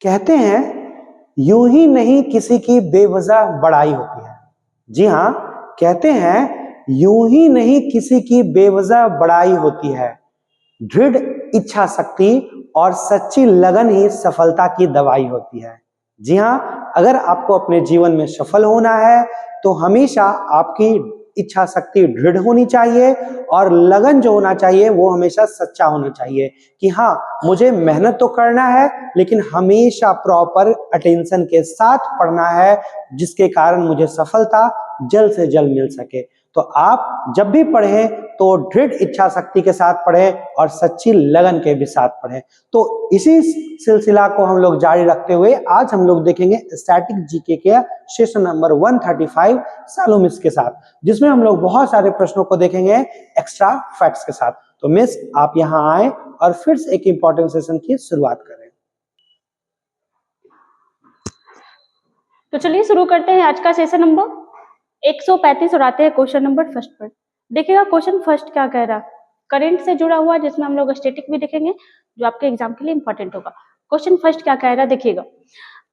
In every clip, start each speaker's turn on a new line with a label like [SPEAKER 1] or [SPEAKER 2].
[SPEAKER 1] कहते हैं यूं ही नहीं किसी की बेवजह बड़ाई होती है। जी हाँ, कहते हैं यूं ही नहीं किसी की बेवजह बड़ाई होती है। दृढ़ इच्छा शक्ति और सच्ची लगन ही सफलता की दवाई होती है। जी हाँ, अगर आपको अपने जीवन में सफल होना है तो हमेशा आपकी इच्छा शक्ति दृढ़ होनी चाहिए और लगन जो होना चाहिए वो हमेशा सच्चा होना चाहिए कि हाँ, मुझे मेहनत तो करना है लेकिन हमेशा प्रॉपर अटेंशन के साथ पढ़ना है, जिसके कारण मुझे सफलता जल्द से जल्द मिल सके। तो आप जब भी पढ़ें तो दृढ़ इच्छा शक्ति के साथ पढ़ें और सच्ची लगन के भी साथ पढ़ें। तो इसी सिलसिला को हम लोग जारी रखते हुए आज हम लोग देखेंगे स्टैटिक जीके के सेशन नंबर 135 सालोमिस के साथ, जिसमें हम लोग बहुत सारे प्रश्नों को देखेंगे एक्स्ट्रा फैक्ट्स के साथ। तो मिस, आप यहाँ आए और फिर से एक इंपॉर्टेंट सेशन की शुरुआत करें।
[SPEAKER 2] तो चलिए शुरू करते हैं आज का सेशन नंबर 135 और आते हैं क्वेश्चन नंबर फर्स्ट पर। देखिएगा क्वेश्चन फर्स्ट क्या कह रहा है, करंट से जुड़ा हुआ, जिसमें हम लोग स्टैटिक भी देखेंगे जो आपके एग्जाम के लिए इंपॉर्टेंट होगा। क्वेश्चन फर्स्ट क्या कह रहा है, देखिएगा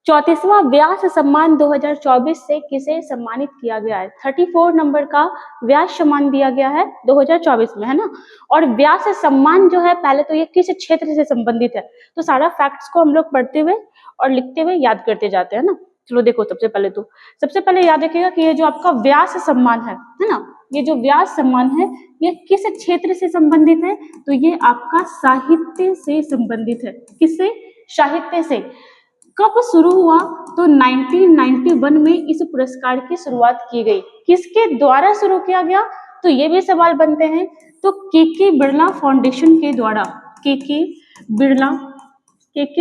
[SPEAKER 2] 34वां व्यास सम्मान 2024 से किसे सम्मानित किया गया है। 34 नंबर का व्यास सम्मान दिया गया है 2024 में, है ना। और व्यास सम्मान जो है, पहले तो ये किस क्षेत्र से संबंधित है, तो सारा फैक्ट्स को हम लोग पढ़ते हुए और लिखते हुए याद करते जाते हैं ना। चलो देखो, सबसे पहले याद रखिएगा कि ये जो आपका व्यास सम्मान है ना, ये जो व्यास सम्मान है ये किस क्षेत्र से संबंधित है, तो ये आपका साहित्य से संबंधित है। किससे? साहित्य से। कब शुरू हुआ, तो 1991 में इस पुरस्कार की शुरुआत की गई। किसके द्वारा शुरू किया गया, तो ये भी सवाल बनते हैं। तो के बिरला फाउंडेशन के द्वारा, के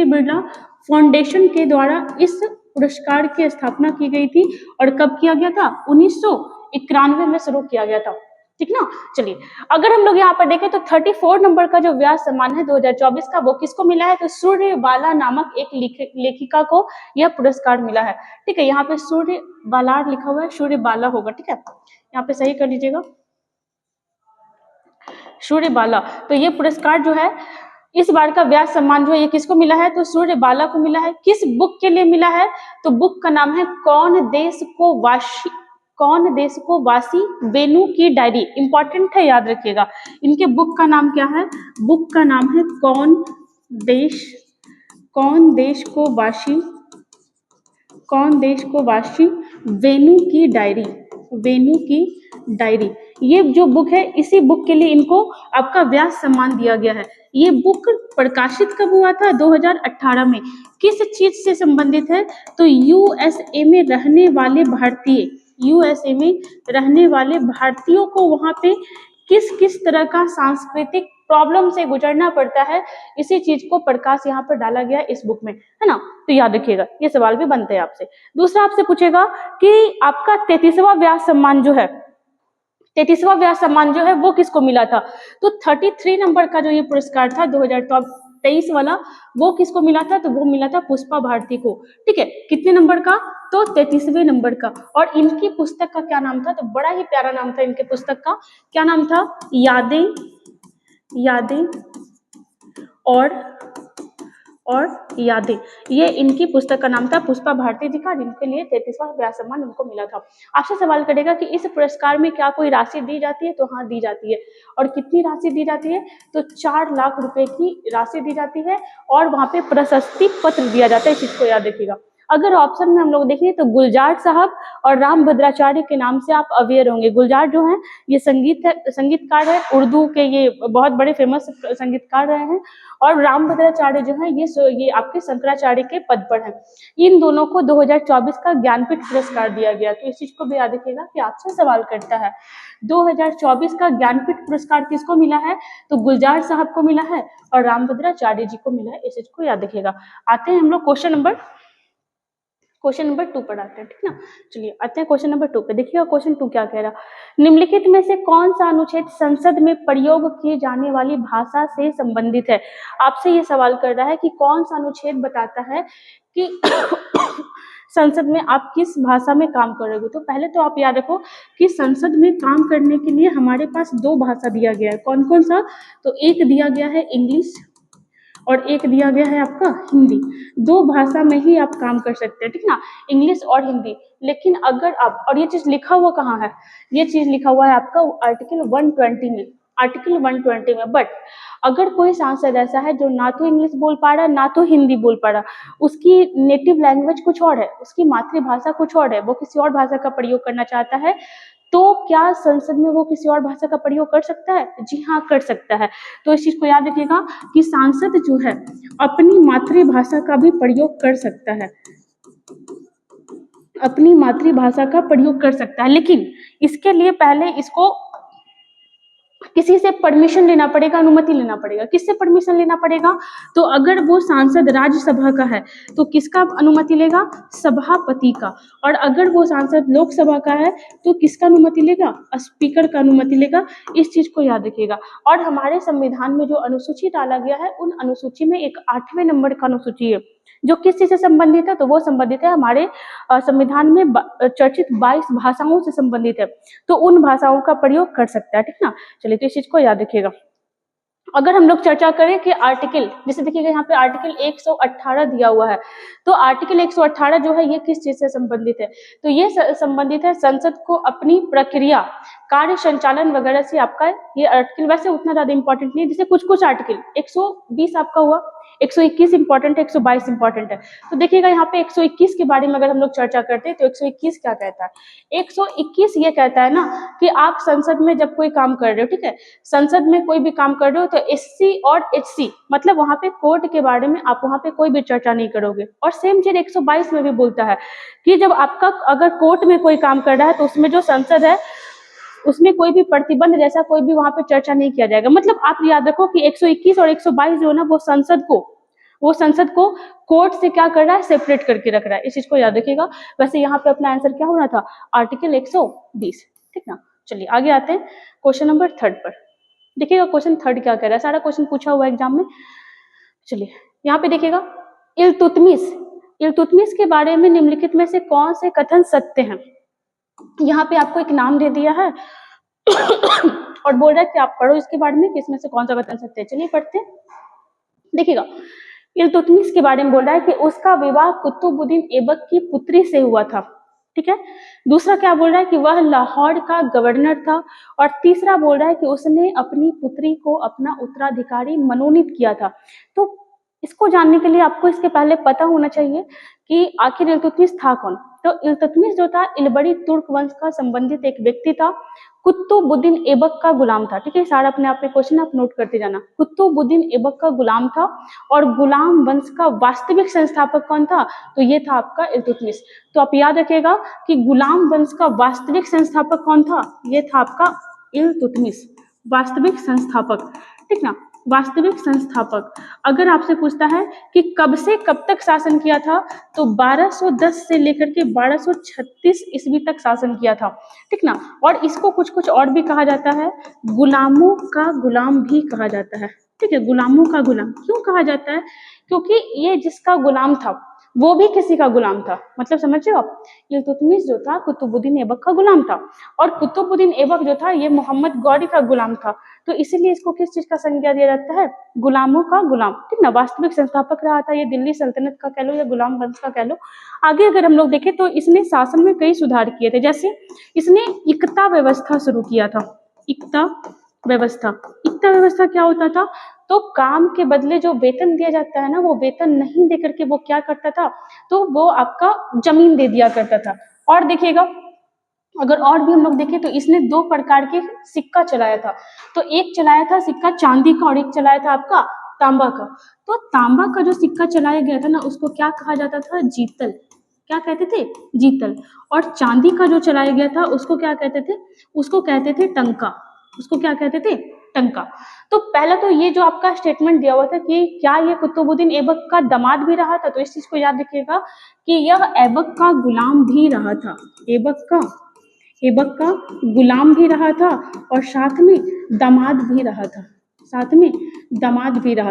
[SPEAKER 2] बिरला फाउंडेशन के द्वारा इस पुरस्कार की स्थापना की गई थी। और कब किया गया था? 1991 में शुरू किया गया था, ठीक ना। चलिए, अगर हम लोग यहाँ पर देखें तो 34 नंबर का जो व्यास सम्मान है 2024 का, वो किसको मिला है, तो सूर्यबाला नामक एक लेखिका को यह पुरस्कार मिला है। ठीक है, यहाँ पे सूर्यबाला लिखा हुआ है, सूर्यबाला होगा, ठीक है, यहाँ पे सही कर लीजिएगा, सूर्यबाला। तो ये पुरस्कार जो है, इस बार का व्यास सम्मान जो है ये किसको मिला है, तो सूर्यबाला को मिला है। किस बुक के लिए मिला है, तो बुक का नाम है कौन देश को वासी वेणु की डायरी। इंपॉर्टेंट है, याद रखिएगा। इनके बुक का नाम क्या है, बुक का नाम है कौन देश को वासी वेणु की डायरी। ये जो बुक है, इसी बुक के लिए इनको आपका व्यास सम्मान दिया गया है। ये बुक प्रकाशित कब हुआ था? 2018 में। किस चीज से संबंधित है, तो यूएसए में रहने वाले भारतीयों को वहां पे किस तरह का सांस्कृतिक प्रॉब्लम से गुजरना पड़ता है, इसी चीज को प्रकाश यहाँ पर डाला गया इस बुक में, है ना। तो याद रखिएगा, ये सवाल भी बनते हैं आपसे। दूसरा आपसे पूछेगा कि आपका 33वां व्यास सम्मान जो है वो किसको मिला था, तो 33 नंबर का जो ये पुरस्कार था 2023 वाला, वो किसको मिला था, तो वो मिला था पुष्पा भारती को। ठीक है, कितने नंबर का, तो 33वें नंबर का। और इनकी पुस्तक का क्या नाम था, तो बड़ा ही प्यारा नाम था इनके पुस्तक का। क्या नाम था? यादें और यादें, ये इनकी पुस्तक का नाम था, पुष्पा भारती जी का, जिनके लिए 33वां व्यास सम्मान उनको मिला था। आपसे सवाल करेगा कि इस पुरस्कार में क्या कोई राशि दी जाती है, तो हाँ, दी जाती है। और कितनी राशि दी जाती है, तो 4 लाख रुपए की राशि दी जाती है। और वहां पे प्रशस्ति पत्र दिया जाता है, इस चीज को याद रखिएगा। अगर ऑप्शन में हम लोग देखें तो गुलजार साहब और राम भद्राचार्य के नाम से आप अवेयर होंगे। गुलजार जो हैं ये संगीतकार है, उर्दू के ये बहुत बड़े फेमस संगीतकार रहे हैं। और राम भद्राचार्य जो है ये आपके शंकराचार्य के पद पर हैं। इन दोनों को 2024 का ज्ञानपीठ पुरस्कार दिया गया। तो इस चीज को भी याद रखिएगा कि आपसे सवाल करता है 2024 का ज्ञानपीठ पुरस्कार किसको मिला है, तो गुलजार साहब को मिला है और राम भद्राचार्य जी को मिला है। इस चीज को याद रखिएगा। आते हैं हम लोग क्वेश्चन नंबर 2 पर आते हैं, ठीक ना। चलिए आते हैं क्वेश्चन नंबर 2 पे। देखिएगा क्वेश्चन 2 क्या कह रहा, निम्नलिखित में से कौन सा अनुच्छेद संसद में प्रयोग की जाने वाली भाषा से संबंधित है। आपसे ये सवाल कर रहा है कि कौन सा अनुच्छेद बताता है कि संसद में आप किस भाषा में काम करोगे। तो पहले तो आप याद रखो कि संसद में काम करने के लिए हमारे पास 2 भाषा दिया गया है। कौन कौन सा, तो एक दिया गया है इंग्लिश और एक दिया गया है आपका हिंदी। दो भाषा में ही आप काम कर सकते हैं, ठीक ना, इंग्लिश और हिंदी। लेकिन अगर आप, और ये चीज लिखा हुआ कहाँ है, ये चीज लिखा हुआ है आपका आर्टिकल 120 में, आर्टिकल 120 में। बट अगर कोई सांसद ऐसा है जो ना तो इंग्लिश बोल पा रहा है ना तो हिंदी बोल पा रहा, उसकी नेटिव लैंग्वेज कुछ और है, उसकी मातृभाषा कुछ और है, वो किसी और भाषा का प्रयोग करना चाहता है, तो क्या संसद में वो किसी और भाषा का प्रयोग कर सकता है? जी हाँ, कर सकता है। तो इस चीज को याद रखिएगा कि सांसद जो है अपनी मातृभाषा का भी प्रयोग कर सकता है, अपनी मातृभाषा का प्रयोग कर सकता है, लेकिन इसके लिए पहले इसको किसी से परमिशन लेना पड़ेगा, अनुमति लेना पड़ेगा। किससे परमिशन लेना पड़ेगा? तो अगर वो सांसद राज्यसभा का है तो किसका अनुमति लेगा? सभापति का। और अगर वो सांसद लोकसभा का है तो किसका अनुमति लेगा? स्पीकर का अनुमति लेगा। इस चीज को याद रखिएगा। और हमारे संविधान में जो अनुसूची डाला गया है, उन अनुसूची में एक 8वें नंबर का अनुसूची है जो किस चीज से संबंधित है? तो वो संबंधित है हमारे संविधान में चर्चित 22 भाषाओं से संबंधित है, तो उन भाषाओं का प्रयोग कर सकता है, ठीक ना। चलिए, तो इस चीज को याद रखिएगा। अगर हम लोग चर्चा करें कि आर्टिकल, जैसे देखिएगा यहाँ पे आर्टिकल 118 दिया हुआ है, तो आर्टिकल 118 जो है ये किस चीज से संबंधित है? तो ये संबंधित है संसद को अपनी प्रक्रिया, कार्य संचालन वगैरह से। आपका ये आर्टिकल वैसे उतना ज्यादा इंपॉर्टेंट नहीं है, जैसे कुछ कुछ आर्टिकल 120 आपका हुआ, 121 इंपॉर्टेंट है, 122 इंपॉर्टेंट है। तो देखिएगा यहाँ पे 121 के बारे में अगर हम लोग चर्चा करते हैं तो 121 क्या कहता है? 121 ये कहता है ना कि आप संसद में जब कोई काम कर रहे हो, ठीक है, संसद में कोई भी काम कर रहे हो तो एससी और एचसी, मतलब वहां पे कोर्ट के बारे में आप वहां पे कोई भी चर्चा नहीं करोगे। और सेम चीज 122 में भी बोलता है कि जब आपका अगर कोर्ट में कोई काम कर रहा है तो उसमें जो संसद है उसमें कोई भी प्रतिबंध जैसा कोई भी वहां पे चर्चा नहीं किया जाएगा। मतलब आप याद रखो कि 121 और 122 जो है ना, वो संसद को कोर्ट से क्या कर रहा है? सेपरेट करके रख रहा है। इस चीज को याद रखिएगा। वैसे यहाँ पे अपना आंसर क्या होना था? आर्टिकल 120, ठीक ना। चलिए आगे आते हैं क्वेश्चन नंबर 3 पर। देखिएगा क्वेश्चन 3 क्या कह रहा है, सारा क्वेश्चन पूछा हुआ एग्जाम में। चलिए यहाँ पे देखिएगा, इल्तुतमिश के बारे में निम्नलिखित में से कौन से कथन सत्य हैं? यहाँ पे आपको एक नाम दे दिया है और बोल रहा है कि आप पढ़ो इसके बारे में कि इसमें से कौन सा कथन सत्य है। चलिए पढ़ते हैं। देखिएगा, इल्तुतमिश के बारे में बोल रहा है कि उसका विवाह कुतुबुद्दीन ऐबक की पुत्री से हुआ था, ठीक है। दूसरा क्या बोल रहा है कि वह लाहौर का गवर्नर था। और तीसरा बोल रहा है कि उसने अपनी पुत्री को अपना उत्तराधिकारी मनोनीत किया था। तो इसको जानने के लिए आपको इसके पहले पता होना चाहिए कि आखिर इल्तुतमिश था कौन। तो इल्तुतमिश जो था इलबरी तुर्क वंश का संबंधित एक व्यक्ति था, कुतुबुद्दीन ऐबक का गुलाम था, ठीक है। सारा अपने आप में क्वेश्चन आप नोट करते जाना। कुतुबुद्दीन ऐबक का गुलाम था और गुलाम वंश का वास्तविक संस्थापक कौन था? तो ये था आपका इल्तुतमिश। तो आप याद रखिएगा कि गुलाम वंश का वास्तविक संस्थापक कौन था? ये था आपका इल्तुतमिश, वास्तविक संस्थापक, ठीक ना, वास्तविक संस्थापक। अगर आपसे पूछता है कि कब से कब तक शासन किया था, तो 1210 से लेकर के 1236 ईस्वी तक शासन किया था, ठीक ना। और इसको कुछ कुछ और भी कहा जाता है, गुलामों का गुलाम भी कहा जाता है, ठीक है। गुलामों का गुलाम क्यों कहा जाता है? क्योंकि ये जिसका गुलाम था वो भी किसी का गुलाम था। मतलब समझ रहे हो आप, इल्तुतमिश जो था कुतुबुद्दीन ऐबक का गुलाम था और कुतुबुद्दीन ऐबक जो था ये मोहम्मद गौरी का गुलाम था। तो इसीलिए इसको किस चीज का संज्ञा दिया जाता है? गुलामों का गुलाम, ठीक ना। वास्तविक संस्थापक रहा था ये दिल्ली सल्तनत का कह लो या गुलाम वंश का कह लो। आगे अगर हम लोग देखें तो इसने शासन में कई सुधार किए थे, जैसे इसने इक्ता व्यवस्था शुरू किया था। इक्ता व्यवस्था क्या होता था? तो काम के बदले जो वेतन दिया जाता है ना, वो वेतन नहीं दे करके वो क्या करता था? तो वो आपका जमीन दे दिया करता था। और देखिएगा, अगर और भी हम लोग देखें तो इसने 2 प्रकार के सिक्का चलाया था। तो एक चलाया था सिक्का चांदी का और एक चलाया था आपका तांबा का। तो तांबा का जो सिक्का चलाया गया था ना, उसको क्या कहा जाता था? जीतल। क्या कहते थे? जीतल। और चांदी का जो चलाया गया था उसको क्या कहते थे? उसको कहते थे टंका। उसको क्या कहते थे? टंका। तो पहला तो ये जो आपका स्टेटमेंट दिया हुआ था कि क्या ये कुतुबुद्दीन ऐबक का दामाद भी रहा था, तो इस चीज को याद रखिएगा कि यह ऐबक का गुलाम भी रहा था। ऐबक का गुलाम भी रहा था और साथ में दामाद भी रहा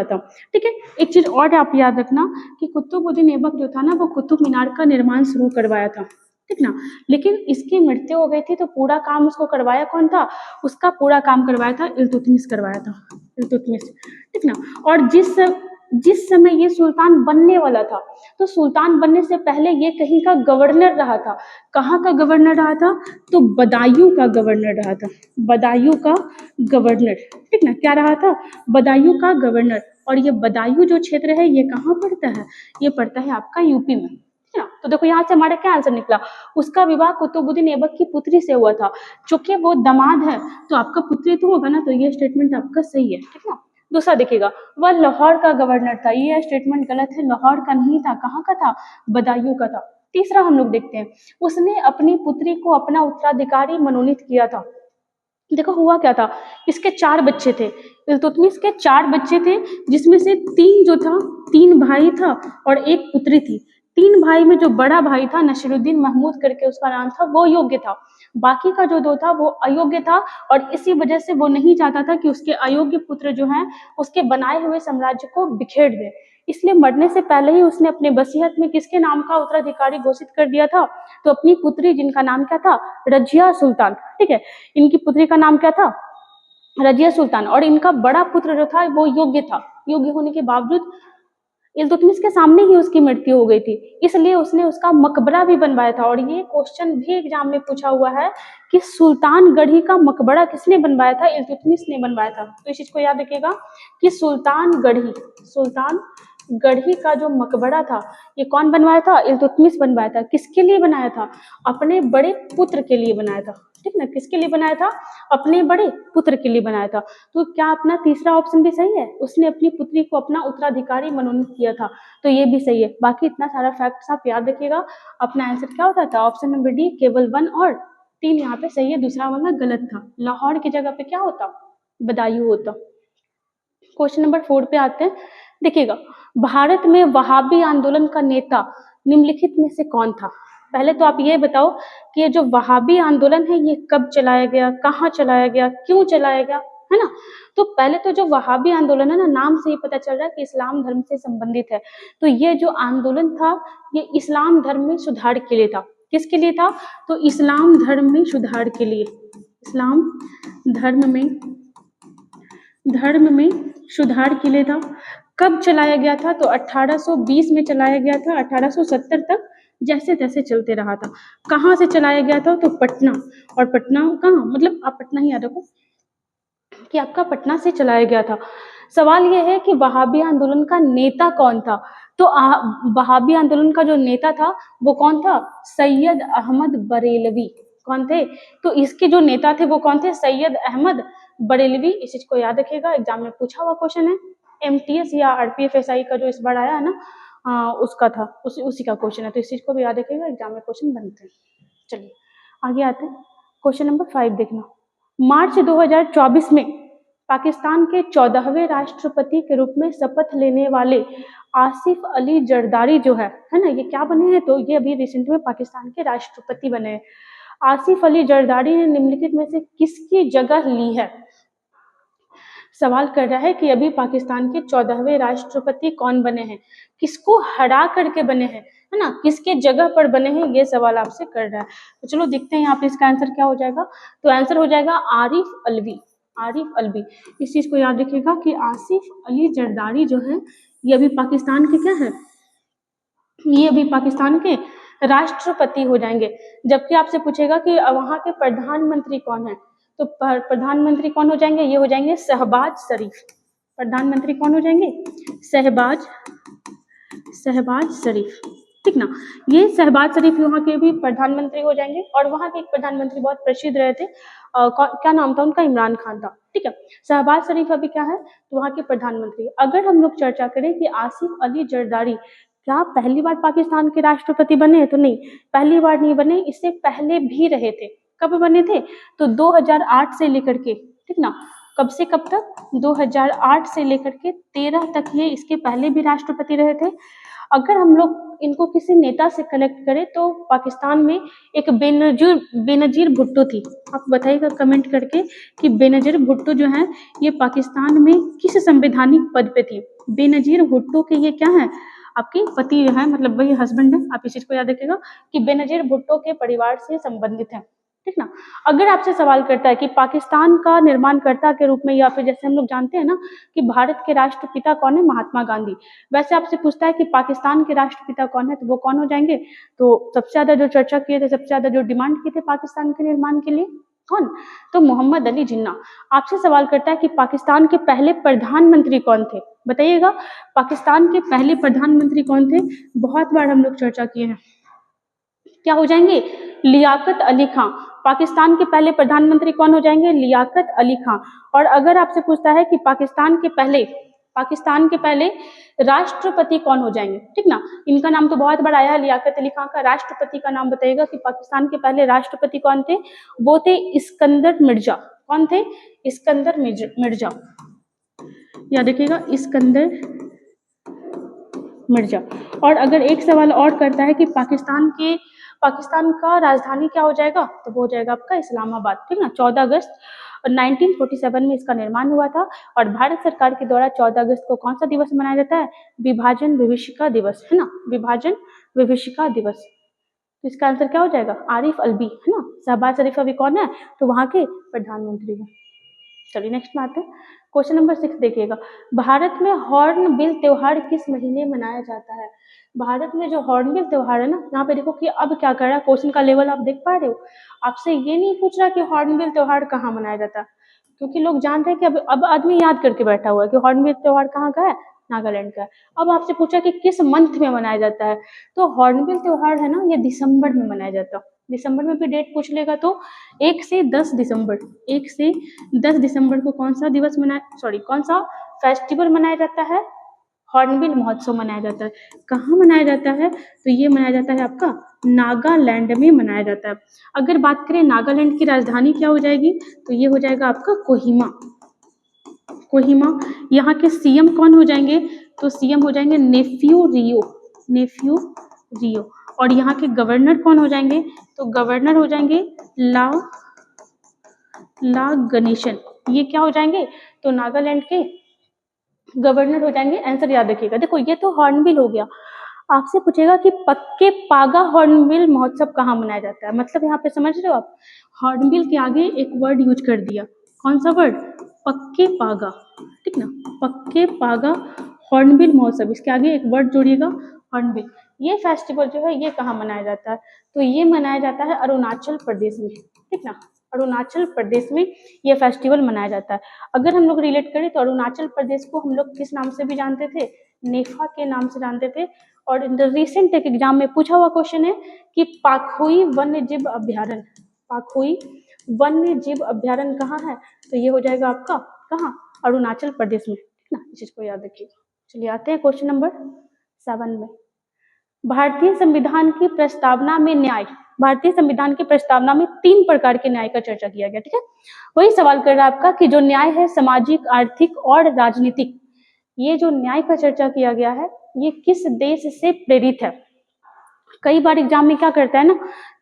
[SPEAKER 2] था, ठीक है। एक चीज और आप याद रखना कि कुतुबुद्दीन ऐबक जो था ना, वो कुतुब मीनार का निर्माण शुरू करवाया था, ठीक ना। लेकिन इसकी मृत्यु हो गई थी तो पूरा काम उसको करवाया कौन था? उसका पूरा काम करवाया था इल्तुतमिश करवाया था, इल्तुतमिश, ठीक ना। और जिस जिस समय ये सुल्तान बनने वाला था, तो सुल्तान बनने से पहले ये कहीं का गवर्नर रहा था। कहाँ का गवर्नर रहा था? तो बदायूं का गवर्नर रहा था। बदायूं का गवर्नर, ठीक ना, क्या रहा था? बदायूं का गवर्नर। और ये बदायूं जो क्षेत्र है ये कहाँ पड़ता है? ये पड़ता है आपका यूपी में, ठीक ना। तो देखो यहाँ से हमारा क्या आंसर निकला, उसका विवाह कुतुबुद्दीन ऐबक की पुत्री से हुआ था। चूंकि वो दामाद है तो आपका पुत्री तो होगा ना, तो ये स्टेटमेंट आपका सही है, ठीक ना। दूसरा देखिएगा, वह लाहौर का गवर्नर था, ये स्टेटमेंट गलत है, लाहौर का नहीं था, कहाँ का था? बदायूं का था। तीसरा हम लोग देखते हैं, उसने अपनी पुत्री को अपना उत्तराधिकारी मनोनीत किया था। देखो हुआ क्या था, इसके 4 बच्चे थे, इल्तुतमिश के 4 बच्चे थे, जिसमें से 3 जो था, 3 भाई था और 1 पुत्री थी। 3 भाई में जो बड़ा भाई था नसीरुद्दीन महमूद करके उसका नाम था, वो योग्य था। बाकी का जो 2 था वो अयोग्य था, और इसी वजह से वो नहीं चाहता था कि उसके अयोग्य पुत्र जो हैं उसके बनाए हुए साम्राज्य को बिखेर दे। इसलिए मरने से पहले ही उसने अपने वसीयत में किसके नाम का उत्तराधिकारी घोषित कर दिया था? तो अपनी पुत्री, जिनका नाम क्या था? रजिया सुल्तान, ठीक है। इनकी पुत्री का नाम क्या था? रजिया सुल्तान। और इनका बड़ा पुत्र जो था वो योग्य था, योग्य होने के बावजूद इल्तुतमिश के सामने ही उसकी मृत्यु हो गई थी, इसलिए उसने उसका मकबरा भी बनवाया था। और ये क्वेश्चन भी एग्जाम में पूछा हुआ है कि सुल्तान गढ़ी का मकबरा किसने बनवाया था? इल्तुतमिश ने बनवाया था। तो इस चीज को याद रखिएगा कि सुल्तान गढ़ी का जो मकबरा था ये कौन बनवाया था? इल्तुतमिश बनवाया था। किसके लिए बनाया था? अपने बड़े पुत्र के लिए बनाया था, ठीक ना। किसके लिए बनाया था? अपने बड़े पुत्र के लिए बनाया था। तो क्या अपना तीसरा ऑप्शन भी सही है? उसने अपनी पुत्री को अपना उत्तराधिकारी मनोनीत किया था, तो ये भी सही है। बाकी इतना सारा फैक्ट्स आप याद रखिएगा। अपना आंसर क्या होता था? ऑप्शन नंबर डी, केवल 1 और 3 यहाँ पे सही है, दूसरा वाला गलत था। लाहौर की जगह पे क्या होता? बदायूं होता। क्वेश्चन नंबर 4 पे आते हैं। देखिएगा, भारत में वहाबी आंदोलन का नेता निम्नलिखित में से कौन था? पहले तो आप ये बताओ कि ये जो वहाबी आंदोलन है ये कब चलाया गया, कहाँ चलाया गया, क्यों चलाया गया, है ना। तो पहले तो जो वहाबी आंदोलन है ना, नाम से ही पता चल रहा है कि इस्लाम धर्म से संबंधित है। तो ये जो आंदोलन था ये इस्लाम धर्म में सुधार के लिए था। किसके लिए था? तो इस्लाम धर्म में सुधार के लिए, इस्लाम धर्म में सुधार के लिए था। कब चलाया गया था? तो 1820 में चलाया गया था, 1870 तक जैसे तैसे चलते रहा था। कहाँ से चलाया गया था? तो पटना। और पटना कहाँ, मतलब आप पटना ही याद रखो कि आपका पटना से चलाया गया था। सवाल यह है कि वहाबी आंदोलन का नेता कौन था? तो वहाबी आंदोलन का जो नेता था वो कौन था? सैयद अहमद बरेलवी। कौन थे? तो इसके जो नेता थे वो कौन थे? सैयद अहमद बरेलवी। इस चीज को याद रखिएगा, एग्जाम में पूछा हुआ क्वेश्चन है। एमटीएस या आरपीएफएसआई का जो इस बार आया है ना, उसका था, उसी का क्वेश्चन है। तो इस चीज को भी याद रखिएगा, एग्जाम में क्वेश्चन बनते हैं। चलिए आगे आते हैं। क्वेश्चन नंबर 5 देखना। मार्च 2024 में पाकिस्तान के 14वें राष्ट्रपति के रूप में शपथ लेने वाले आसिफ अली जरदारी जो है ना, ये क्या बने हैं? तो ये अभी रिसेंट में पाकिस्तान के राष्ट्रपति बने हैं। आसिफ अली जरदारी ने निम्नलिखित में से किसकी जगह ली है? सवाल कर रहा है कि अभी पाकिस्तान के 14वें राष्ट्रपति कौन बने हैं, किसको हरा करके बने हैं, है ना, किसके जगह पर बने हैं, ये सवाल आपसे कर रहा है। तो चलो देखते हैं यहाँ पे इसका आंसर क्या हो जाएगा। तो आंसर हो जाएगा आरिफ अलवी। आरिफ अलवी। इस चीज को याद रखिएगा कि आसिफ अली जरदारी जो है ये अभी पाकिस्तान के क्या है, ये अभी पाकिस्तान के राष्ट्रपति हो जाएंगे। जबकि आपसे पूछेगा कि वहाँ के प्रधानमंत्री कौन है, तो प्रधानमंत्री कौन हो जाएंगे? ये हो जाएंगे शहबाज शरीफ। प्रधानमंत्री कौन हो जाएंगे? शहबाज शरीफ, ठीक ना। ये शहबाज शरीफ वहाँ के भी प्रधानमंत्री हो जाएंगे। और वहाँ के एक प्रधानमंत्री बहुत प्रसिद्ध रहे थे, क्या नाम था उनका? इमरान खान था, ठीक है। शहबाज शरीफ अभी क्या है? तो वहाँ के प्रधानमंत्री। अगर हम लोग चर्चा करें कि आसिफ अली जरदारी क्या पहली बार पाकिस्तान के राष्ट्रपति बने, तो नहीं, पहली बार नहीं बने, इससे पहले भी रहे थे। कब बने थे? तो 2008 से लेकर के, ठीक ना, कब से कब तक? 2008 से लेकर के 13 तक ये इसके पहले भी राष्ट्रपति रहे थे। अगर हम लोग इनको किसी नेता से कनेक्ट करें तो पाकिस्तान में एक बेनजीर भुट्टो थी। आप बताइएगा कमेंट करके कि बेनजीर भुट्टो जो है ये पाकिस्तान में किस संवैधानिक पद पे थी। बेनजीर भुट्टो के ये क्या है? आपके पति है, मतलब वही हस्बैंड है। आप इस चीज को याद रखिएगा कि बेनजीर भुट्टो के परिवार से संबंधित है। ठीक ना। अगर आपसे सवाल करता है कि पाकिस्तान का निर्माणकर्ता के रूप में, या फिर जैसे हम लोग जानते हैं ना कि भारत के राष्ट्रपिता कौन है, महात्मा गांधी, वैसे आपसे पूछता है कि पाकिस्तान के राष्ट्रपिता कौन है, तो वो कौन हो जाएंगे? तो सबसे ज्यादा जो चर्चा किए थे, सबसे ज्यादा जो डिमांड किए थे पाकिस्तान के निर्माण के लिए, कौन? तो मोहम्मद अली जिन्ना। आपसे सवाल करता है कि पाकिस्तान के पहले प्रधानमंत्री कौन थे, बताइएगा पाकिस्तान के पहले प्रधानमंत्री कौन थे? बहुत बार हम लोग चर्चा किए हैं, क्या हो जाएंगे? लियाकत अली खां। पाकिस्तान के पहले प्रधानमंत्री कौन हो जाएंगे? लियाकत अली खां। और अगर आपसे पूछता है कि पाकिस्तान के पहले राष्ट्रपति कौन हो जाएंगे, ठीक ना, इनका नाम तो बहुत बार आया है, लियाकत अली खां का। राष्ट्रपति का नाम बताइएगा कि पाकिस्तान के पहले राष्ट्रपति कौन थे? वो थे इस्कंदर मिर्जा। कौन थे? इस्कंदर मिर्जा। याद रखिएगा, इस्कंदर मिर्जा। और अगर एक सवाल और करता है कि पाकिस्तान का राजधानी क्या हो जाएगा, तो वो हो जाएगा आपका इस्लामाबाद, ठीक ना। 14 अगस्त 1947 में इसका निर्माण हुआ था। और भारत सरकार के द्वारा 14 अगस्त को कौन सा दिवस मनाया जाता है? विभाजन विभीषिका दिवस, है ना, विभाजन विभीषिका दिवस। तो इसका आंसर क्या हो जाएगा? आरिफ अलवी, है ना। शहबाज शरीफ अभी कौन है? तो वहां के प्रधानमंत्री हैं। चलिए नेक्स्ट में आते हैं। क्वेश्चन नंबर 6 देखिएगा, भारत में हॉर्नबिल त्योहार किस महीने मनाया जाता है? भारत में जो हॉर्नबिल त्योहार है ना, यहाँ पे देखो कि अब क्या कर रहा है, क्वेश्चन का लेवल आप देख पा रहे हो। आपसे ये नहीं पूछ रहा कि हॉर्नबिल त्योहार कहाँ मनाया जाता है, क्योंकि लोग जानते हैं कि अब आदमी याद करके बैठा हुआ है कि हॉर्नबिल त्योहार कहाँ का है, नागालैंड का है। अब आपसे पूछा कि किस मंथ में मनाया जाता है, तो हॉर्नबिल त्योहार है ना, ये दिसंबर में मनाया जाता है। दिसंबर में भी डेट पूछ लेगा तो 1 से 10 दिसंबर को कौन सा फेस्टिवल मनाया जाता है? हॉर्नबिल महोत्सव मनाया जाता है। कहाँ मनाया जाता है? तो ये मनाया जाता है आपका नागालैंड में मनाया जाता है। अगर बात करें नागालैंड की राजधानी क्या हो जाएगी, तो ये हो जाएगा आपका कोहिमा। यहाँ के सीएम कौन हो जाएंगे? तो सीएम हो जाएंगे नेफ्यू रियो। और यहाँ के गवर्नर कौन हो जाएंगे? तो गवर्नर हो जाएंगे ला गणेशन। ये क्या हो जाएंगे? तो नागालैंड के गवर्नर हो जाएंगे। आंसर याद रखिएगा। देखो ये तो हॉर्नबिल हो गया। आपसे पूछेगा कि पक्के पागा हॉर्नबिल महोत्सव कहाँ मनाया जाता है, मतलब यहाँ पे समझ रहे हो आप, हॉर्नबिल के आगे एक वर्ड यूज कर दिया, कौन सा वर्ड? पक्के पागा, ठीक ना, पक्के पागा हॉर्नबिल महोत्सव, इसके आगे एक वर्ड जोड़िएगा, हॉर्नबिल। ये फेस्टिवल जो है ये कहाँ मनाया जाता है? तो ये मनाया जाता है अरुणाचल प्रदेश में, ठीक ना, अरुणाचल प्रदेश में ये फेस्टिवल मनाया जाता है। अगर हम लोग रिलेट करें तो अरुणाचल प्रदेश को हम लोग किस नाम से भी जानते थे? नेफा के नाम से जानते थे। और रिसेंट एक एग्जाम में पूछा हुआ क्वेश्चन है कि पाखोई वन्य जीव अभ्यारण्य कहाँ है? तो ये हो जाएगा आपका कहाँ? अरुणाचल प्रदेश में, ठीक ना, इस चीज को याद रखिएगा। चलिए आते हैं क्वेश्चन नंबर 7 में। भारतीय संविधान की प्रस्तावना में 3 प्रकार के न्याय का चर्चा किया गया, ठीक है। वही सवाल कर रहा है आपका कि जो न्याय है सामाजिक, आर्थिक और राजनीतिक, ये जो न्याय का चर्चा किया गया है ये किस देश से प्रेरित है? कई बार एग्जाम में क्या करता है ना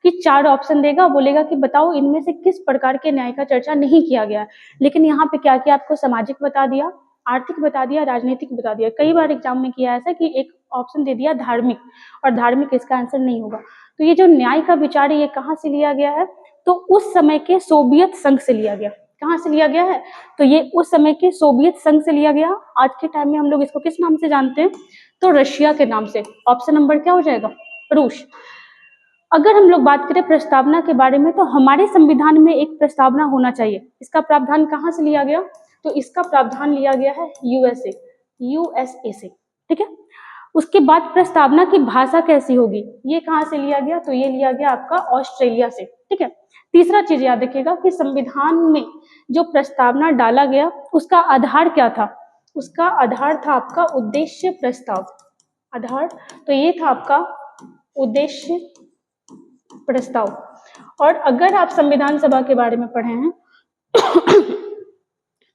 [SPEAKER 2] कि 4 ऑप्शन देगा, बोलेगा कि बताओ इनमें से किस प्रकार के न्याय का चर्चा नहीं किया गया है। लेकिन यहाँ पे क्या किया, आपको सामाजिक बता दिया, आर्थिक बता दिया, राजनीतिक बता दिया। कई बार एग्जाम में किया ऐसा कि एक ऑप्शन दे दिया धार्मिक, और धार्मिक इसका आंसर नहीं होगा। तो ये जो न्याय का विचार है ये कहाँ से लिया गया है? तो उस समय के सोवियत संघ से लिया गया। कहाँ से लिया गया है? तो ये उस समय के सोवियत संघ से लिया गया। आज के टाइम में हम लोग इसको किस नाम से जानते हैं? तो रशिया के नाम से। ऑप्शन नंबर क्या हो जाएगा? रूस। अगर हम लोग बात करें प्रस्तावना के बारे में, तो हमारे संविधान में एक प्रस्तावना होना चाहिए। इसका प्रावधान कहाँ से लिया गया? तो इसका प्रावधान लिया गया है यूएसए से, ठीक है। उसके बाद प्रस्तावना की भाषा कैसी होगी, ये कहाँ से लिया गया? तो ये लिया गया आपका ऑस्ट्रेलिया से, ठीक है। तीसरा चीज याद रखिएगा कि संविधान में जो प्रस्तावना डाला गया उसका आधार क्या था? उसका आधार था आपका उद्देश्य प्रस्ताव। आधार तो ये था आपका उद्देश्य प्रस्ताव। और अगर आप संविधान सभा के बारे में पढ़े हैं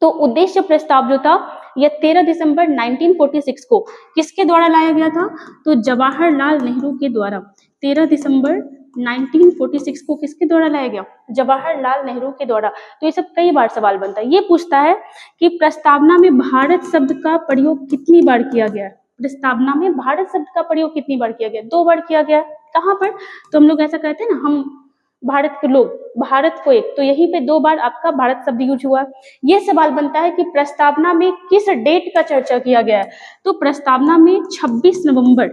[SPEAKER 2] तो उद्देश्य प्रस्ताव जो था यह 13 दिसंबर 1946 को किसके द्वारा लाया गया था? तो जवाहरलाल नेहरू के द्वारा। 13 दिसंबर 1946 को किसके द्वारा लाया गया? जवाहरलाल नेहरू के द्वारा। तो ये सब कई बार सवाल बनता है। ये पूछता है कि प्रस्तावना में भारत शब्द का प्रयोग कितनी बार किया गया है? प्रस्तावना में भारत शब्द का प्रयोग कितनी बार किया गया? 2 बार किया गया है। कहाँ पर? तो हम लोग ऐसा कहते हैं ना, हम भारत के लोग, भारत को एक, तो यहीं पे 2 बार आपका भारत शब्द यूज हुआ है। ये सवाल बनता है कि प्रस्तावना में किस डेट का चर्चा किया गया है, तो प्रस्तावना में 26 नवंबर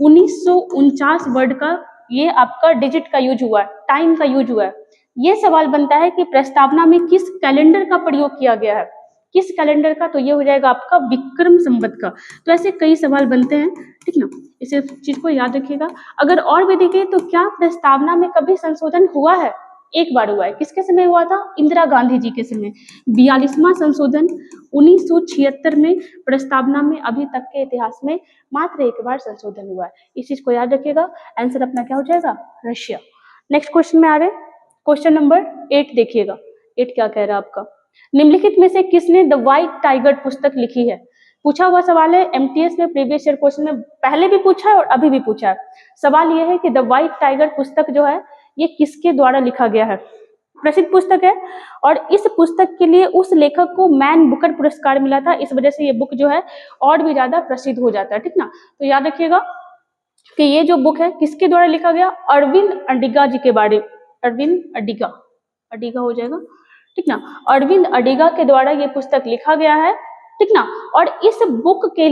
[SPEAKER 2] 1949 वर्ड का ये आपका डिजिट का यूज हुआ है, टाइम का यूज हुआ है। ये सवाल बनता है कि प्रस्तावना में किस कैलेंडर का प्रयोग किया गया है, किस कैलेंडर का, तो ये हो जाएगा आपका विक्रम संवत का। तो ऐसे कई सवाल बनते हैं, ठीक ना, इसे चीज को याद रखिएगा। अगर और भी देखें तो क्या प्रस्तावना में कभी संशोधन हुआ है, एक बार हुआ है। किसके समय हुआ था, इंदिरा गांधी जी के समय, 42वां संशोधन 1976 में। प्रस्तावना में अभी तक के इतिहास में मात्र एक बार संशोधन हुआ है, इस चीज को याद रखिएगा। आंसर अपना क्या हो जाएगा, रशिया। नेक्स्ट क्वेश्चन में आ रहे हैं, क्वेश्चन नंबर 8 देखिएगा। 8 क्या कह रहा है आपका, निम्नलिखित में से किसने द व्हाइट टाइगर पुस्तक लिखी है। पूछा हुआ सवाल है, एमटीएस में प्रीवियस ईयर क्वेश्चन में पहले भी पूछा है और अभी भी पूछा है। सवाल यह है कि द व्हाइट टाइगर पुस्तक जो है ये किसके द्वारा लिखा गया है। प्रसिद्ध पुस्तक है और इस पुस्तक के लिए उस लेखक को मैन बुकर पुरस्कार मिला था, इस वजह से ये बुक जो है और भी ज्यादा प्रसिद्ध हो जाता है, ठीक ना। तो याद रखिएगा कि ये जो बुक है किसके द्वारा लिखा गया, अरविंद अडिगा जी के बारे, अरविंद अडिगा हो जाएगा, ठीक ना। अरविंद अडिगा के द्वारा ये पुस्तक लिखा गया है, ठीक ना। और इस बुक के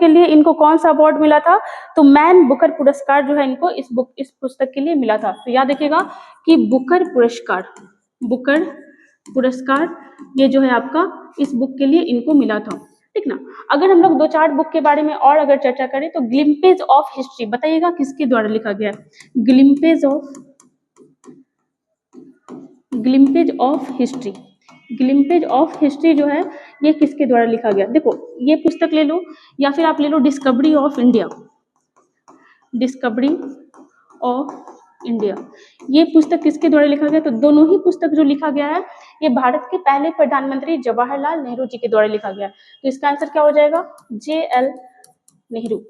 [SPEAKER 2] लिए इनको कौन सा अवार्ड मिला था, तो मैन बुकर पुरस्कार जो है इनको इस पुस्तक के लिए मिला था। तो याद रखिएगा कि बुकर पुरस्कार ये जो है आपका इस बुक के लिए इनको मिला था, ठीक ना। अगर हम लोग 2-4 बुक के बारे में और अगर चर्चा करें तो ग्लिम्पेज ऑफ हिस्ट्री, बताइएगा किसके द्वारा लिखा गया है। ग्लिम्पेज ऑफ हिस्ट्री जो है ये किसके द्वारा लिखा गया। देखो ये पुस्तक ले लो या फिर आप ले लो डिस्कवरी ऑफ इंडिया, ये पुस्तक किसके द्वारा लिखा गया, तो दोनों ही पुस्तक जो लिखा गया है ये भारत के पहले प्रधानमंत्री जवाहरलाल नेहरू जी के द्वारा लिखा गया। तो इसका आंसर क्या हो जाएगा, JL नेहरू।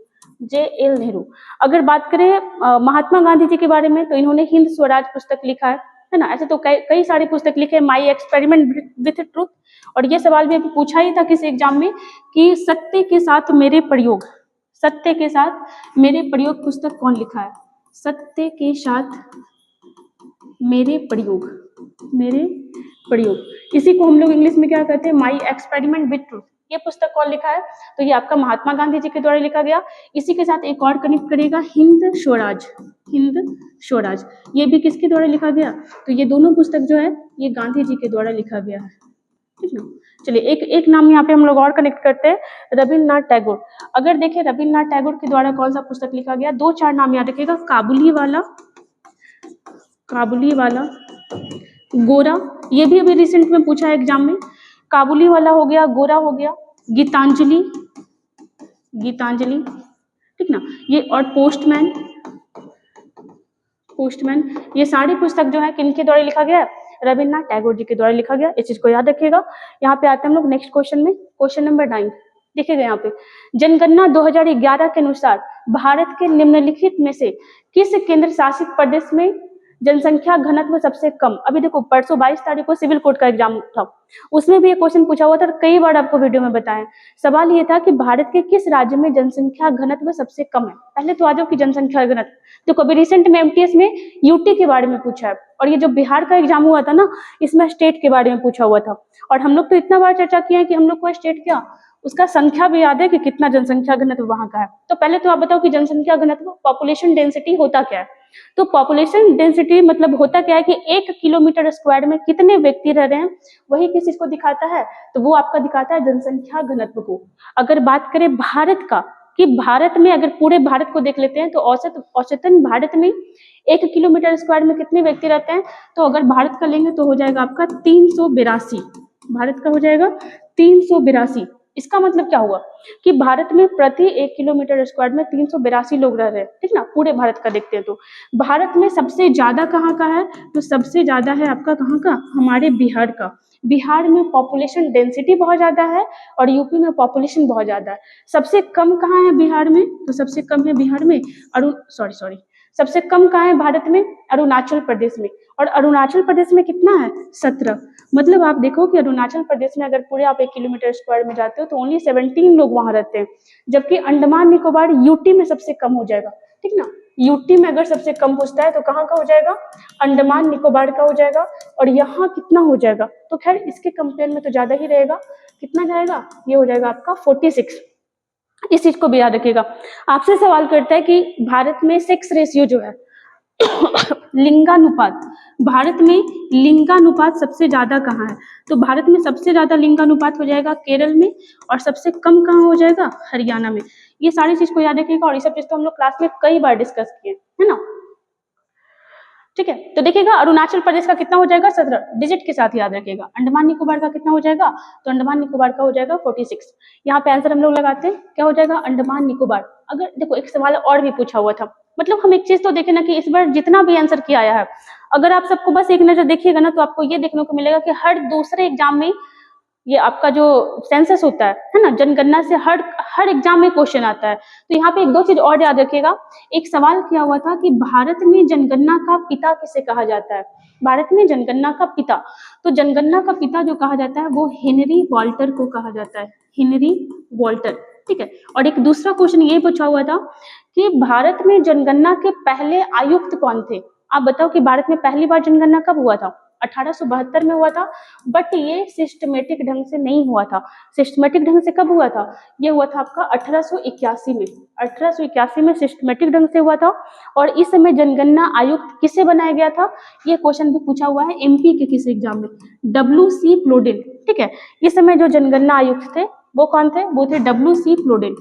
[SPEAKER 2] अगर बात करें महात्मा गांधी जी के बारे में तो इन्होंने हिंद स्वराज पुस्तक लिखा है ना। ऐसे तो कई सारी पुस्तक लिखे, माई एक्सपेरिमेंट विथ ट्रूथ, और ये सवाल भी अभी पूछा ही था किसी एग्जाम में कि सत्य के साथ मेरे प्रयोग पुस्तक कौन लिखा है, सत्य के साथ मेरे प्रयोग, इसी को हम लोग इंग्लिश में क्या कहते हैं, माई एक्सपेरिमेंट विथ ट्रूथ। ये पुस्तक कौन लिखा है, तो ये आपका महात्मा गांधी जी के द्वारा लिखा गया। इसी के साथ एक और कनेक्ट करेगा, हिंद स्वराज, ये भी किसके द्वारा लिखा गया, तो ये दोनों पुस्तक जो है ये गांधी जी के द्वारा लिखा गया है, ठीक ना। चलिए एक नाम यहाँ पे हम लोग और कनेक्ट करते हैं, रविन्द्रनाथ टैगोर। अगर देखें रविन्द्रनाथ टैगोर के द्वारा कौन सा पुस्तक लिखा गया, 2-4 नाम याद रखिएगा, काबुली वाला, गोरा, ये भी अभी रिसेंट में पूछा है एग्जाम में, काबुली वाला हो गया, गोरा हो गया, गीतांजलि, ठीक ना, ये और पोस्टमैन, ये सारी पुस्तक जो है किनके द्वारा लिखा गया है, रविन्द्रनाथ टैगोर जी के द्वारा लिखा गया। इस चीज को याद रखिएगा। यहाँ पे आते हैं हम लोग नेक्स्ट क्वेश्चन में, क्वेश्चन नंबर 9 देखिएगा। यहाँ पे जनगणना 2011 के अनुसार भारत के निम्नलिखित में से किस केंद्र शासित प्रदेश में जनसंख्या घनत्व सबसे कम। अभी देखो परसों 22 तारीख को सिविल कोड का एग्जाम था, उसमें भी ये क्वेश्चन पूछा हुआ था और कई बार आपको वीडियो में बताया। सवाल ये था कि भारत के किस राज्य में जनसंख्या घनत्व सबसे कम है। पहले तो आ जाओ कि जनसंख्या घनत्व, देखो अभी रिसेंट में एमटीएस में यूटी के बारे में पूछा है, और ये जो बिहार का एग्जाम हुआ था ना इसमें स्टेट के बारे में पूछा हुआ था। और हम लोग तो इतना बार चर्चा किया है कि हम लोग को स्टेट क्या उसका संख्या भी याद है कि कितना जनसंख्या घनत्व वहां का है। तो पहले तो आप बताओ कि जनसंख्या घनत्व पॉपुलेशन डेंसिटी होता क्या है। तो पॉपुलेशन डेंसिटी मतलब होता क्या है कि 1 किलोमीटर स्क्वायर में कितने व्यक्ति रह रहे हैं, वही किस चीज को दिखाता है, तो वो आपका दिखाता है जनसंख्या घनत्व को। अगर बात करें भारत का कि भारत में अगर पूरे भारत को देख लेते हैं तो औसतन भारत में 1 किलोमीटर स्क्वायर में कितने व्यक्ति रहते हैं, तो अगर भारत का लेंगे तो हो जाएगा आपका 382। भारत का हो जाएगा 382। इसका मतलब क्या हुआ कि भारत में प्रति 1 किलोमीटर स्क्वायर में 382 लोग रह रहे हैं, ठीक ना। पूरे भारत का देखते हैं तो भारत में सबसे ज्यादा कहाँ का है, तो सबसे ज्यादा है आपका कहाँ का, हमारे बिहार का। बिहार में पॉपुलेशन डेंसिटी बहुत ज्यादा है और यूपी में पॉपुलेशन बहुत ज्यादा है। सबसे कम कहाँ है बिहार में, तो सबसे कम है बिहार में सबसे कम कहाँ है भारत में, अरुणाचल प्रदेश में। और अरुणाचल प्रदेश में कितना है, 17। मतलब आप देखो कि अरुणाचल प्रदेश में अगर पूरे आप 1 किलोमीटर स्क्वायर में जाते हो तो ओनली 17 लोग वहां रहते हैं, जबकि अंडमान निकोबार यूटी में सबसे कम हो जाएगा, ठीक ना। यूटी में अगर सबसे कम पूछता है तो कहाँ का हो जाएगा, अंडमान निकोबार का हो जाएगा। और यहाँ कितना हो जाएगा, तो खैर इसके कंपेयर में तो ज्यादा ही रहेगा, कितना जाएगा, ये हो जाएगा आपका 46। इस चीज को भी याद रखिएगा। आपसे सवाल करता है कि भारत में सेक्स रेशियो जो है लिंगानुपात, भारत में लिंगानुपात सबसे ज्यादा कहाँ है, तो भारत में सबसे ज्यादा लिंगानुपात हो जाएगा केरल में, और सबसे कम कहाँ हो जाएगा, हरियाणा में। ये सारी चीज को याद रखिएगा, और ये सब चीज तो हम लोग क्लास में कई बार डिस्कस किए है ना। ठीक है, तो देखिएगा अरुणाचल प्रदेश का कितना हो जाएगा, 17 डिजिट के साथ याद रखिएगा। अंडमान निकोबार का कितना हो जाएगा, तो अंडमान निकोबार का हो जाएगा 46। यहाँ पे आंसर हम लोग लगाते हैं, क्या हो जाएगा, अंडमान निकोबार। अगर देखो एक सवाल और भी पूछा हुआ था, मतलब हम एक चीज तो देखें ना कि इस बार जितना भी आंसर किया आया है, अगर आप सबको बस एक नजर देखिएगा ना, तो आपको ये देखने को मिलेगा कि हर दूसरे एग्जाम में ये आपका जो सेंसस होता है ना, जनगणना से हर एग्जाम में क्वेश्चन आता है। तो यहाँ पे एक दो चीज और याद रखिएगा। एक सवाल किया हुआ था कि भारत में जनगणना का पिता किसे कहा जाता है, भारत में जनगणना का पिता, तो जनगणना का पिता जो कहा जाता है वो हेनरी वॉल्टर को कहा जाता है, हेनरी वॉल्टर। ठीक है, और एक दूसरा क्वेश्चन ये पूछा हुआ था कि भारत में जनगणना के पहले आयुक्त कौन थे। आप बताओ कि भारत में पहली बार जनगणना कब हुआ था, 1872 में हुआ था, बट ये सिस्टमेटिक ढंग से नहीं हुआ था। सिस्टमेटिक ढंग से कब हुआ था, ये हुआ था आपका 1881 में, 1881 में सिस्टमेटिक ढंग से हुआ था। और इस समय जनगणना आयुक्त किसे बनाया गया था, ये क्वेश्चन भी पूछा हुआ है एमपी के किसी एग्जाम में, W.C. प्लोडेन। ठीक है, इस समय जो जनगणना आयुक्त थे वो कौन थे, वो थे W.C. प्लोडेन।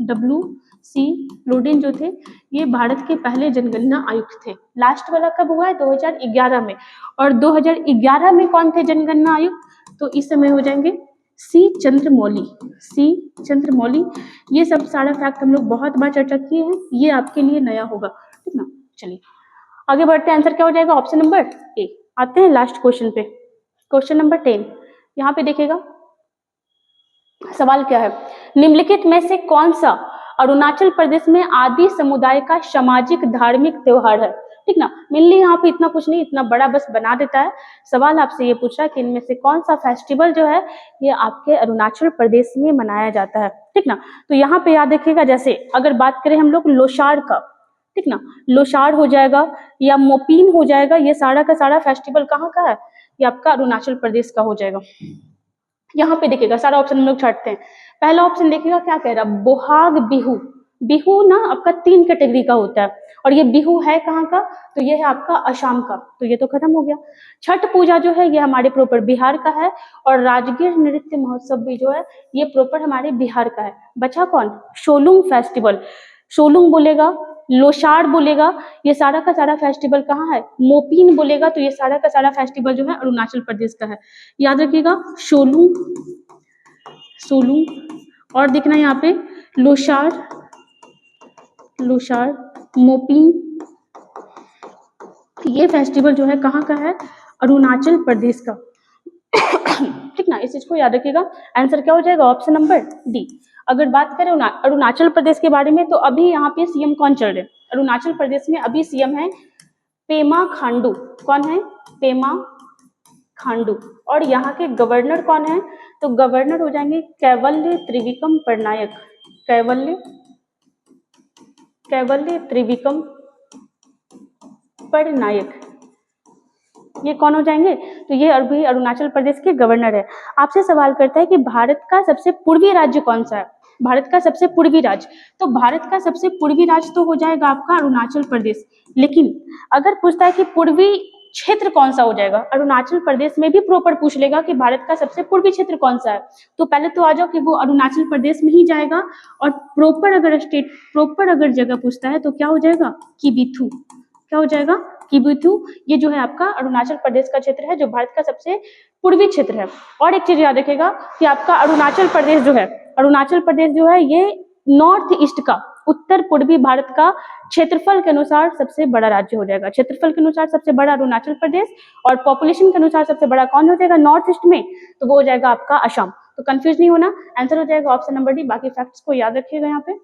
[SPEAKER 2] W.C. प्लोडेन जो थे ये भारत के पहले जनगणना आयुक्त थे। लास्ट वाला कब हुआ है, 2011 में। और 2011 में कौन थे जनगणना आयुक्त, तो इस समय हो जाएंगे सी चंद्रमौली, सी चंद्रमौली। ये सब सारा फैक्ट हम लोग बहुत बार चर्चा किए हैं, ये आपके लिए नया होगा, ठीक ना। चलिए आगे बढ़ते हैं, आंसर क्या हो जाएगा, ऑप्शन नंबर ए। आते हैं लास्ट क्वेश्चन पे, क्वेश्चन नंबर 10। यहाँ पे देखिएगा सवाल क्या है, निम्नलिखित में से कौन सा अरुणाचल प्रदेश में आदि समुदाय का सामाजिक धार्मिक त्योहार है। ठीक ना, मेनली यहाँ पे इतना कुछ नहीं, इतना बड़ा बस बना देता है। सवाल आपसे ये पूछ रहा है कि इनमें से कौन सा फेस्टिवल जो है ये आपके अरुणाचल प्रदेश में मनाया जाता है। ठीक ना, तो यहाँ पे याद रखिएगा, जैसे अगर बात करें हम लोग लोसार का, ठीक ना, लोसार हो जाएगा या मोपीन हो जाएगा, ये सारा का सारा फेस्टिवल कहाँ का है, ये आपका अरुणाचल प्रदेश का हो जाएगा। यहाँ पे देखिएगा सारा ऑप्शन हम लोग छाटते हैं। पहला ऑप्शन देखिएगा क्या कह रहा है, बोहाग बिहू। बिहू ना आपका 3 कैटेगरी का होता है, और ये बिहू है कहाँ का, तो ये है आपका असम का, तो ये तो खत्म हो गया। छठ पूजा जो है ये हमारे प्रॉपर बिहार का है, और राजगीर नृत्य महोत्सव भी जो है ये प्रॉपर हमारे बिहार का है। बचा कौन, सोलुंग फेस्टिवल, सोलुंग बोलेगा, लोसार बोलेगा, ये सारा का सारा फेस्टिवल कहाँ है, मोपीन बोलेगा, तो ये सारा का सारा फेस्टिवल जो है अरुणाचल प्रदेश का है। याद रखिएगा सोलुंग, सोलुंग, और देखना यहाँ पे लोसार, लोसार, मोपीन, ये फेस्टिवल जो है कहाँ का है, अरुणाचल प्रदेश का। ठीक ना, इस चीज को याद रखिएगा। आंसर क्या हो जाएगा, ऑप्शन नंबर डी। अगर बात करें अरुणाचल प्रदेश के बारे में, तो अभी यहाँ पे सीएम कौन चल रहे हैं, अरुणाचल प्रदेश में अभी सीएम है पेमा खांडू। कौन है, पेमा खांडू। और यहाँ के गवर्नर कौन है, तो गवर्नर हो जाएंगे कैवल्य त्रिविक्रम पटनायक, कैवल्य, कैवल्य त्रिविक्रम पटनायक, ये कौन हो जाएंगे, तो ये अभी अरुणाचल प्रदेश के गवर्नर है। आपसे सवाल करता है कि भारत का सबसे पूर्वी राज्य कौन सा है, भारत का सबसे पूर्वी राज्य, तो भारत का सबसे पूर्वी राज्य तो हो जाएगा आपका अरुणाचल प्रदेश। लेकिन अगर पूछता है कि पूर्वी क्षेत्र कौन सा हो जाएगा, अरुणाचल प्रदेश में भी प्रॉपर पूछ लेगा कि भारत का सबसे पूर्वी क्षेत्र कौन सा है, तो पहले तो आ जाओ कि वो अरुणाचल प्रदेश में ही जाएगा। और प्रॉपर अगर स्टेट, प्रॉपर अगर जगह पूछता है तो क्या हो जाएगा, किबिथु, क्या हो जाएगा, किबिथु। ये जो है आपका अरुणाचल प्रदेश का क्षेत्र है, जो भारत का सबसे पूर्वी क्षेत्र है। और एक चीज याद रखिएगा कि आपका अरुणाचल प्रदेश जो है, अरुणाचल प्रदेश जो है ये नॉर्थ ईस्ट का, उत्तर पूर्वी भारत का क्षेत्रफल के अनुसार सबसे बड़ा राज्य हो जाएगा। क्षेत्रफल के अनुसार सबसे बड़ा अरुणाचल प्रदेश, और पॉपुलेशन के अनुसार सबसे बड़ा कौन हो जाएगा नॉर्थ ईस्ट में, तो वो हो जाएगा आपका असम। तो कंफ्यूज नहीं होना, आंसर हो जाएगा ऑप्शन नंबर डी। बाकी फैक्ट्स को याद रखिएगा। यहाँ पे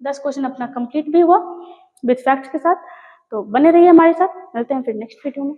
[SPEAKER 2] 10 क्वेश्चन अपना कंप्लीट भी हुआ विद फैक्ट्स के साथ, तो बने रहिए हमारे साथ। मिलते हैं फिर नेक्स्ट वीडियो में।